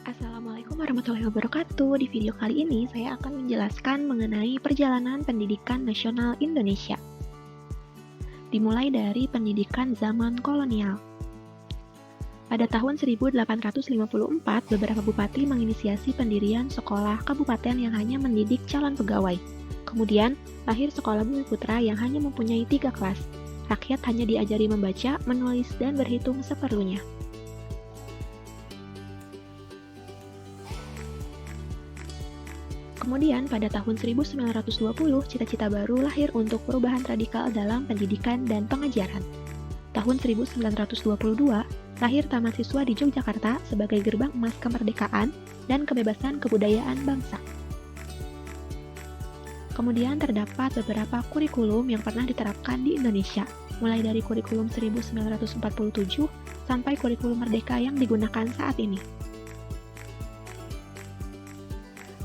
Assalamualaikum warahmatullahi wabarakatuh. Di video kali ini saya akan menjelaskan mengenai perjalanan pendidikan nasional Indonesia. Dimulai dari pendidikan zaman kolonial. Pada tahun 1854, beberapa bupati menginisiasi pendirian sekolah kabupaten yang hanya mendidik calon pegawai. Kemudian, lahir sekolah Bumi Putra yang hanya mempunyai 3 kelas. Rakyat hanya diajari membaca, menulis, dan berhitung seperlunya. Kemudian, pada tahun 1920, cita-cita baru lahir untuk perubahan radikal dalam pendidikan dan pengajaran. Tahun 1922, lahir Taman Siswa di Yogyakarta sebagai gerbang emas kemerdekaan dan kebebasan kebudayaan bangsa. Kemudian terdapat beberapa kurikulum yang pernah diterapkan di Indonesia, mulai dari kurikulum 1947 sampai kurikulum merdeka yang digunakan saat ini.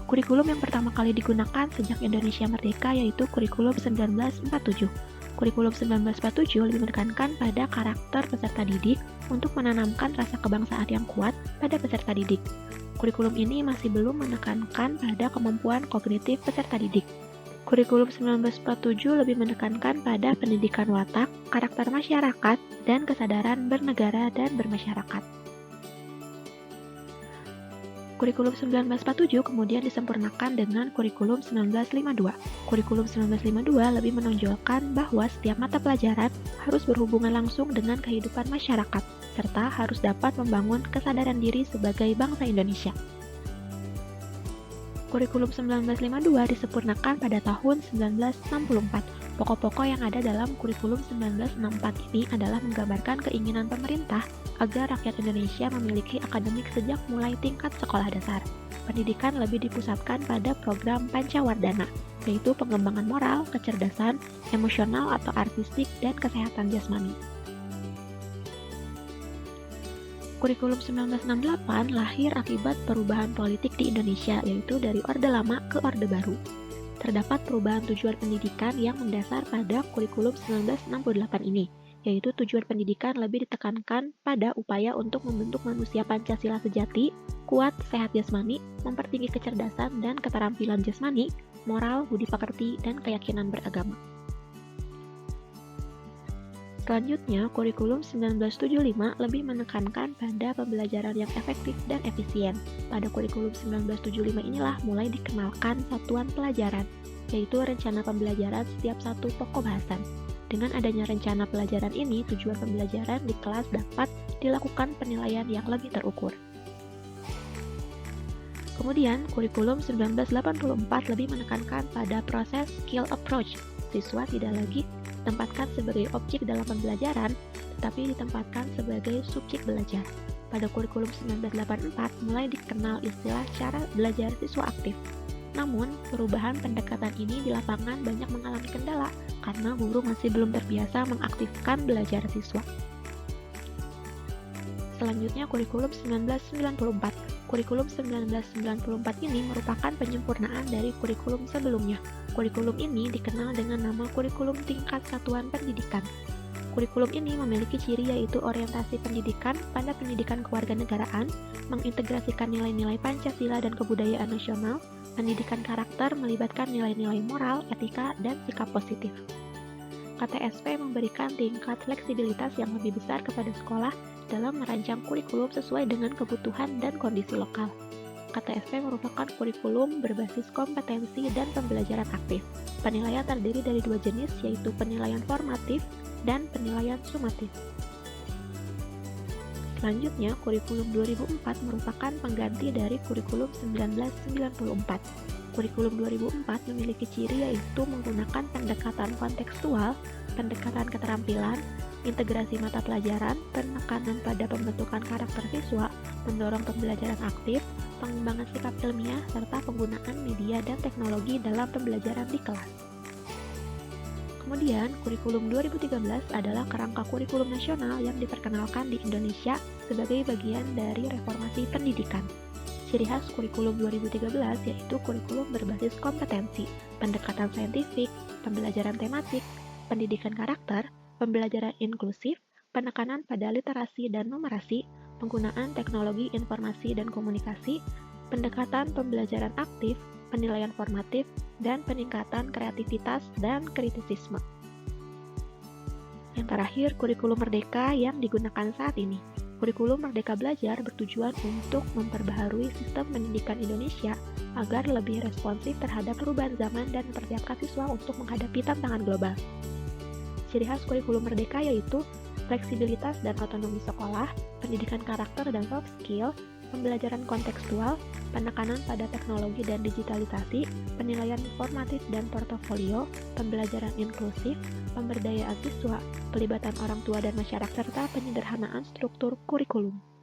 Kurikulum yang pertama kali digunakan sejak Indonesia merdeka yaitu kurikulum 1947. Kurikulum 1947 lebih menekankan pada karakter peserta didik untuk menanamkan rasa kebangsaan yang kuat pada peserta didik. Kurikulum ini masih belum menekankan pada kemampuan kognitif peserta didik. Kurikulum 1947 lebih menekankan pada pendidikan watak, karakter masyarakat, dan kesadaran bernegara dan bermasyarakat. Kurikulum 1947 kemudian disempurnakan dengan kurikulum 1952. Kurikulum 1952 lebih menonjolkan bahwa setiap mata pelajaran harus berhubungan langsung dengan kehidupan masyarakat, serta harus dapat membangun kesadaran diri sebagai bangsa Indonesia. Kurikulum 1952 disempurnakan pada tahun 1964. Pokok-pokok yang ada dalam kurikulum 1964 ini adalah menggambarkan keinginan pemerintah agar rakyat Indonesia memiliki akademik sejak mulai tingkat sekolah dasar. Pendidikan lebih dipusatkan pada program Pancawardhana, yaitu pengembangan moral, kecerdasan, emosional atau artistik, dan kesehatan jasmani. Kurikulum 1968 lahir akibat perubahan politik di Indonesia, yaitu dari Orde Lama ke Orde Baru. Terdapat perubahan tujuan pendidikan yang mendasar pada kurikulum 1968 ini, yaitu tujuan pendidikan lebih ditekankan pada upaya untuk membentuk manusia Pancasila sejati, kuat, sehat jasmani, mempertinggi kecerdasan dan keterampilan jasmani, moral, budi pekerti, dan keyakinan beragama. Selanjutnya, kurikulum 1975 lebih menekankan pada pembelajaran yang efektif dan efisien. Pada kurikulum 1975 inilah mulai dikenalkan satuan pelajaran, yaitu rencana pembelajaran setiap satu pokok bahasan. Dengan adanya rencana pelajaran ini, tujuan pembelajaran di kelas dapat dilakukan penilaian yang lebih terukur. Kemudian, kurikulum 1984 lebih menekankan pada proses skill approach. Siswa tidak lagi ditempatkan sebagai objek dalam pembelajaran, tetapi ditempatkan sebagai subjek belajar. Pada kurikulum 1984 mulai dikenal istilah cara belajar siswa aktif. Namun, perubahan pendekatan ini di lapangan banyak mengalami kendala karena guru masih belum terbiasa mengaktifkan belajar siswa. Selanjutnya, kurikulum 1994. Kurikulum 1994 ini merupakan penyempurnaan dari kurikulum sebelumnya. Kurikulum ini dikenal dengan nama kurikulum tingkat satuan pendidikan. Kurikulum ini memiliki ciri yaitu orientasi pendidikan pada pendidikan kewarganegaraan, mengintegrasikan nilai-nilai Pancasila dan kebudayaan nasional, pendidikan karakter melibatkan nilai-nilai moral, etika, dan sikap positif. KTSP memberikan tingkat fleksibilitas yang lebih besar kepada sekolah dalam merancang kurikulum sesuai dengan kebutuhan dan kondisi lokal. KTSP merupakan kurikulum berbasis kompetensi dan pembelajaran aktif. Penilaian terdiri dari 2 jenis, yaitu penilaian formatif dan penilaian sumatif. Selanjutnya, kurikulum 2004 merupakan pengganti dari kurikulum 1994. Kurikulum 2004 memiliki ciri yaitu menggunakan pendekatan kontekstual, pendekatan keterampilan, integrasi mata pelajaran, penekanan pada pembentukan karakter siswa, mendorong pembelajaran aktif, pengembangan sikap ilmiah, serta penggunaan media dan teknologi dalam pembelajaran di kelas. Kemudian, kurikulum 2013 adalah kerangka kurikulum nasional yang diperkenalkan di Indonesia sebagai bagian dari reformasi pendidikan. Ciri khas kurikulum 2013 yaitu kurikulum berbasis kompetensi, pendekatan saintifik, pembelajaran tematik, pendidikan karakter, pembelajaran inklusif, penekanan pada literasi dan numerasi, penggunaan teknologi informasi dan komunikasi, pendekatan pembelajaran aktif, penilaian formatif, dan peningkatan kreativitas dan kritisisme. Yang terakhir, kurikulum merdeka yang digunakan saat ini. Kurikulum Merdeka Belajar bertujuan untuk memperbaharui sistem pendidikan Indonesia agar lebih responsif terhadap perubahan zaman dan mempersiapkan siswa untuk menghadapi tantangan global. Ciri khas kurikulum merdeka yaitu fleksibilitas dan otonomi sekolah, pendidikan karakter dan soft skill, pembelajaran kontekstual, penekanan pada teknologi dan digitalisasi, penilaian formatif dan portofolio, pembelajaran inklusif, pemberdayaan siswa, pelibatan orang tua dan masyarakat, serta penyederhanaan struktur kurikulum.